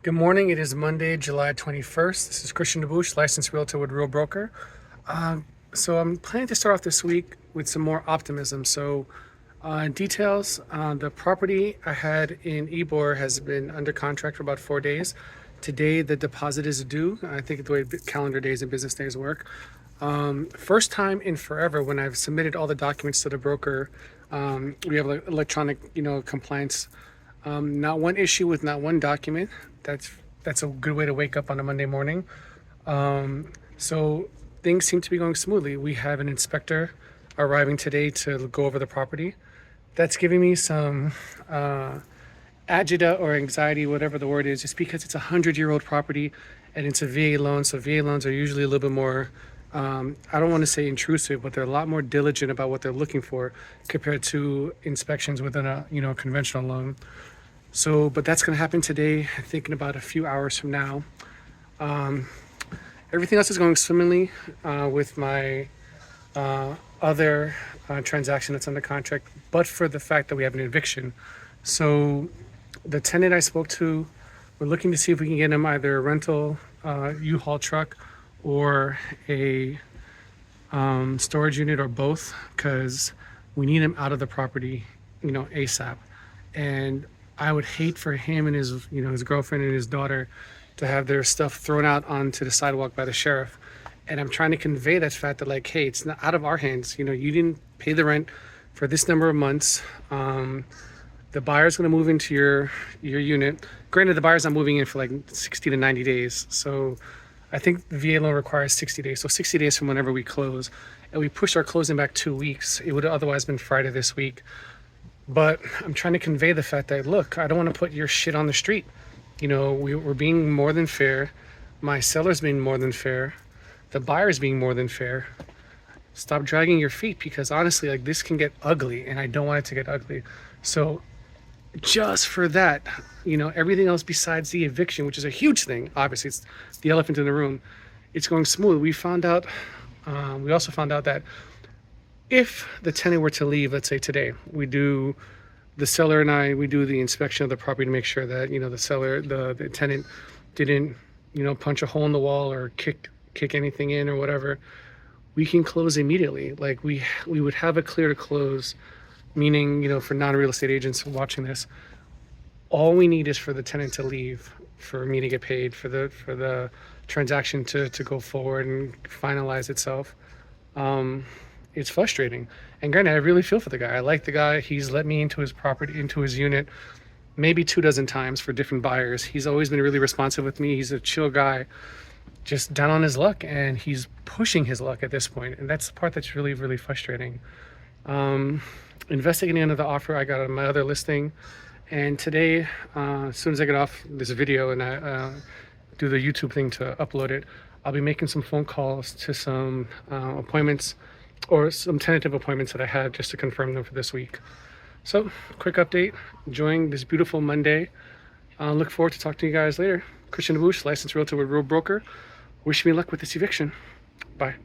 Good morning. It is Monday, July 21st. This is Christian DeBouche, licensed realtor with Real Broker. Uh, so I'm planning to start off this week with some more optimism. Details, the property I had in Ybor has been under contract for about 4 days. Today, the deposit is due. I think the way calendar days and business days work. First time in forever when I've submitted all the documents to the broker. We have like electronic, compliance. Not one issue with not one document. That's a good way to wake up on a Monday morning. So things seem to be going smoothly. We have an inspector arriving today to go over the property. That's giving me some agita or anxiety, whatever the word is, just because it's a 100-year-old property and it's a VA loan. So VA loans are usually a little bit more, I don't want to say intrusive, but they're a lot more diligent about what they're looking for compared to inspections within a conventional loan. So, but that's going to happen today. I think in about a few hours from now. Everything else is going swimmingly with my other transaction that's under contract, but for the fact that we have an eviction. So the tenant I spoke to, we're looking to see if we can get him either a rental U-Haul truck or a storage unit or both, because we need him out of the property, ASAP. And I would hate for him and his girlfriend and his daughter to have their stuff thrown out onto the sidewalk by the sheriff. And I'm trying to convey that fact that, like, hey, it's not out of our hands. You didn't pay the rent for this number of months. The buyer's going to move into your unit. Granted, the buyer's not moving in for like 60 to 90 days. So I think the VA loan requires 60 days. So 60 days from whenever we close. And we pushed our closing back 2 weeks. It would have otherwise been Friday this week. But I'm trying to convey the fact that, look, I don't want to put your shit on the street. We're being more than fair. My seller's being more than fair. The buyer's being more than fair. Stop dragging your feet, because honestly, like, this can get ugly and I don't want it to get ugly. So just for that, everything else besides the eviction, which is a huge thing, obviously it's the elephant in the room, it's going smooth. We also found out that if the tenant were to leave, let's say today, the seller and I, we do the inspection of the property to make sure that, the tenant didn't, punch a hole in the wall or kick anything in or whatever. We can close immediately. Like, we would have a clear to close, meaning, for non-real estate agents watching this, all we need is for the tenant to leave, for me to get paid, for the transaction to go forward and finalize itself. It's frustrating. And granted, I really feel for the guy. I like the guy. He's let me into his property, into his unit, maybe 24 times for different buyers. He's always been really responsive with me. He's a chill guy, just down on his luck, and he's pushing his luck at this point. And that's the part that's really, really frustrating. Investigating another offer I got on my other listing. And today, as soon as I get off this video and I do the YouTube thing to upload it, I'll be making some phone calls to some appointments, or some tentative appointments that I have, just to confirm them for this week. So, quick update, enjoying this beautiful Monday. Look forward to talking to you guys later. Christian DeBouche, licensed realtor with Real Broker. Wish me luck with this eviction. Bye.